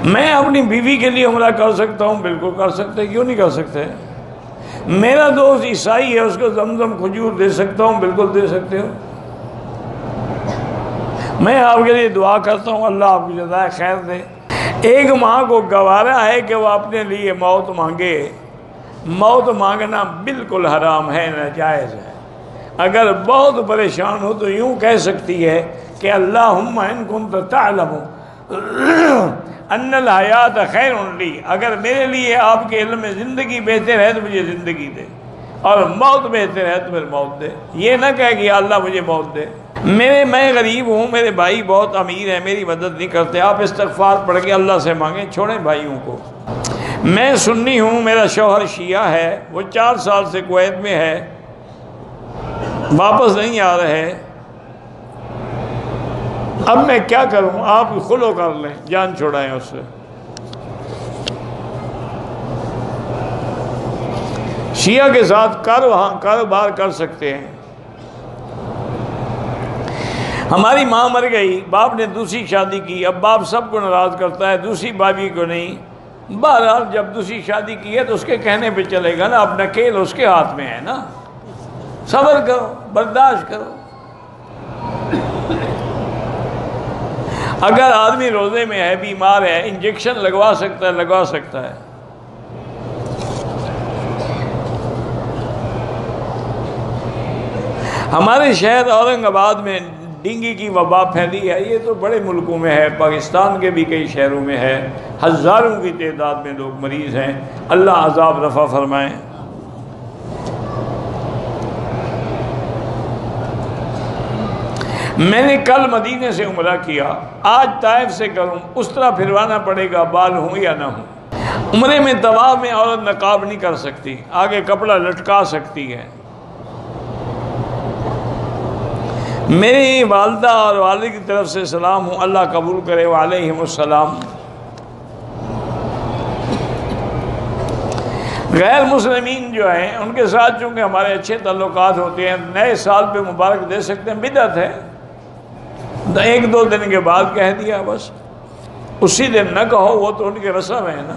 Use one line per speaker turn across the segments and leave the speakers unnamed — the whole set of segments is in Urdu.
میں اپنی بیوی کے لیے عمرہ کر سکتا ہوں؟ بالکل کر سکتے، کیوں نہیں کر سکتے؟ میرا دوست عیسائی ہے، اس کو زمزم کھجور دے سکتا ہوں؟ بالکل دے سکتے ہو۔ میں آپ کے لیے دعا کرتا ہوں، اللہ آپ کی جزائے خیر دے۔ ایک ماں کو گوارا ہے کہ وہ اپنے لیے موت مانگے، موت مانگنا بالکل حرام ہے، ناجائز ہے۔ اگر بہت پریشان ہو تو یوں کہہ سکتی ہے کہ اللہم ان کنت تعلم ان الحیات خیر لی، اگر میرے لیے آپ کے علم میں زندگی بہتر ہے تو مجھے زندگی دے، اور موت بہتر ہے تو پھر موت دے۔ یہ نہ کہے کہ یا اللہ مجھے موت دے۔ میں غریب ہوں، میرے بھائی بہت امیر ہیں، میری مدد نہیں کرتے، آپ استغفار پڑھ کے اللہ سے مانگیں، چھوڑیں بھائیوں کو۔ میں سنی ہوں، میرا شوہر شیعہ ہے، وہ 4 سال سے کویت میں ہے، واپس نہیں آ رہے، اب میں کیا کروں؟ آپ خلو کر لیں، جان چھوڑائیں اس سے۔ شیعہ کے ساتھ کاروبار کر سکتے ہیں۔ ہماری ماں مر گئی، باپ نے دوسری شادی کی، اب باپ سب کو ناراض کرتا ہے، دوسری بھابھی کو نہیں۔ بہرحال جب دوسری شادی کی ہے تو اس کے کہنے پہ چلے گا نا، اب نکیل اس کے ہاتھ میں ہے نا، صبر کرو، برداشت کرو۔ اگر آدمی روزے میں ہے، بیمار ہے، انجیکشن لگوا سکتا ہے۔ ہمارے شہر اورنگ آباد میں ڈینگی کی وبا پھیلی ہے، یہ تو بڑے ملکوں میں ہے، پاکستان کے بھی کئی شہروں میں ہے، ہزاروں کی تعداد میں لوگ مریض ہیں، اللہ عذاب رفع فرمائیں۔ میں نے کل مدینے سے عمرہ کیا، آج طائف سے کروں، اس طرح پھروانا پڑے گا بال ہوں یا نہ ہوں؟ عمرے میں طواف میں عورت نقاب نہیں کر سکتی، آگے کپڑا لٹکا سکتی ہے۔ میری والدہ اور والد کی طرف سے سلام ہوں، اللہ قبول کرے، وعلیہم السلام۔ غیر مسلمین جو ہیں ان کے ساتھ چونکہ ہمارے اچھے تعلقات ہوتے ہیں، نئے سال پہ مبارک دے سکتے ہیں، بدعت ہے۔ 1-2 دن کے بعد کہہ دیا بس، اسی دن نہ کہو، وہ تو ان کے رسم ہے نا۔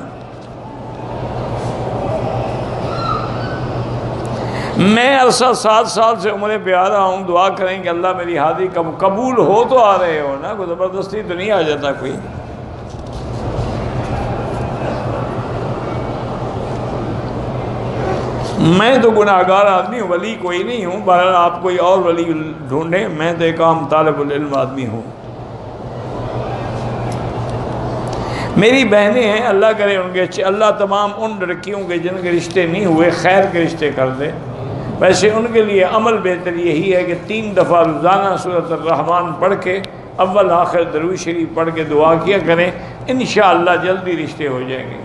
میں عرصہ 7 سال سے عمرے پہ آ رہا ہوں، دعا کریں کہ اللہ میری حاضری قبول ہو، تو آ رہے ہو نا، کوئی زبردستی تو نہیں آ جاتا کوئی۔ میں تو گناہگار آدمی ہوں، ولی کوئی نہیں ہوں، بہرحال آپ کوئی اور ولی ڈھونڈیں، میں تو ایک عام طالب العلم آدمی ہوں۔ میری بہنیں ہیں، اللہ کرے ان کے اچھے، اللہ تمام ان لڑکیوں کے جن کے رشتے نہیں ہوئے خیر کے رشتے کر دے۔ ویسے ان کے لیے عمل بہتر یہی ہے کہ 3 دفعہ روزانہ سورۃ الرحمن پڑھ کے اول آخر درود شریف پڑھ کے دعا کیا کریں، انشاءاللہ جلدی رشتے ہو جائیں گے۔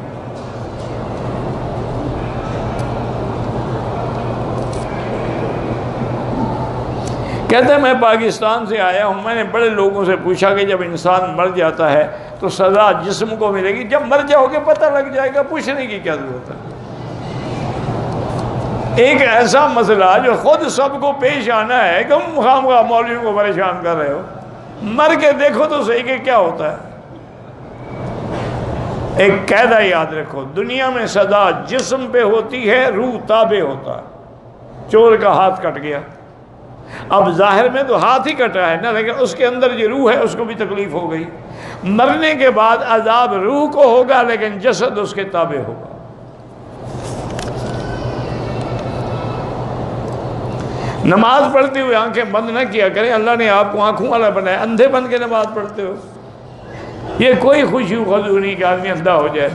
کہتے ہیں میں پاکستان سے آیا ہوں، میں نے بڑے لوگوں سے پوچھا کہ جب انسان مر جاتا ہے تو سزا جسم کو ملے گی، جب مر جاؤ گے پتہ لگ جائے گا، پوچھنے کی کیا ضرورت ہے؟ ایک ایسا مسئلہ جو خود سب کو پیش آنا ہے کہ ہم خواہ مولویوں کو پریشان کر رہے ہو، مر کے دیکھو تو صحیح کہ کیا ہوتا ہے۔ ایک قاعدہ یاد رکھو، دنیا میں سزا جسم پہ ہوتی ہے، روح تابع ہوتا ہے۔ چور کا ہاتھ کٹ گیا، اب ظاہر میں تو ہاتھ ہی کٹا ہے نا، لیکن اس کے اندر جو روح ہے اس کو بھی تکلیف ہو گئی۔ مرنے کے بعد عذاب روح کو ہوگا لیکن جسد اس کے تابع ہوگا۔ نماز پڑھتے ہوئے آنکھیں بند نہ کیا کریں، اللہ نے آپ کو آنکھوں والا بنایا، اندھے بن کے نماز پڑھتے ہو، یہ کوئی خوشی خضو نہیں کہ آدمی اندھا ہو جائے۔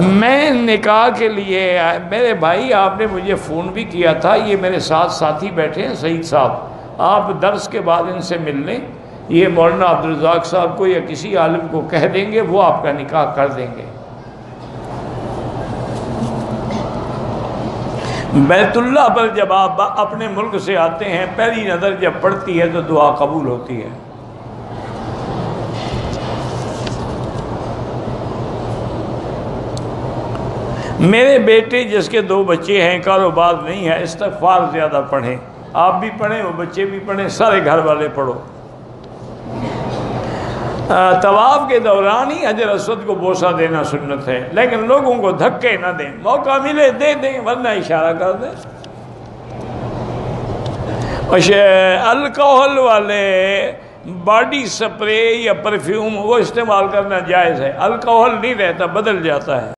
میں نکاح کے لیے، میرے بھائی آپ نے مجھے فون بھی کیا تھا، یہ میرے ساتھ ساتھی بیٹھے ہیں سعید صاحب، آپ درس کے بعد ان سے مل لیں، یہ مولانا عبدالرزاق صاحب کو یا کسی عالم کو کہہ دیں گے، وہ آپ کا نکاح کر دیں گے۔ بیت اللہ پر جب آپ اپنے ملک سے آتے ہیں، پہلی نظر جب پڑتی ہے تو دعا قبول ہوتی ہے۔ میرے بیٹے جس کے 2 بچے ہیں، کاروبار نہیں ہے، استغفار زیادہ پڑھیں، آپ بھی پڑھیں، وہ بچے بھی پڑھیں، سارے گھر والے پڑھو۔ طواف کے دوران ہی حجر اسود کو بوسہ دینا سنت ہے، لیکن لوگوں کو دھکے نہ دیں، موقع ملے دے دیں ورنہ اشارہ کر دیں۔ الکوہل والے باڈی سپرے یا پرفیوم وہ استعمال کرنا جائز ہے، الکوہل نہیں رہتا، بدل جاتا ہے۔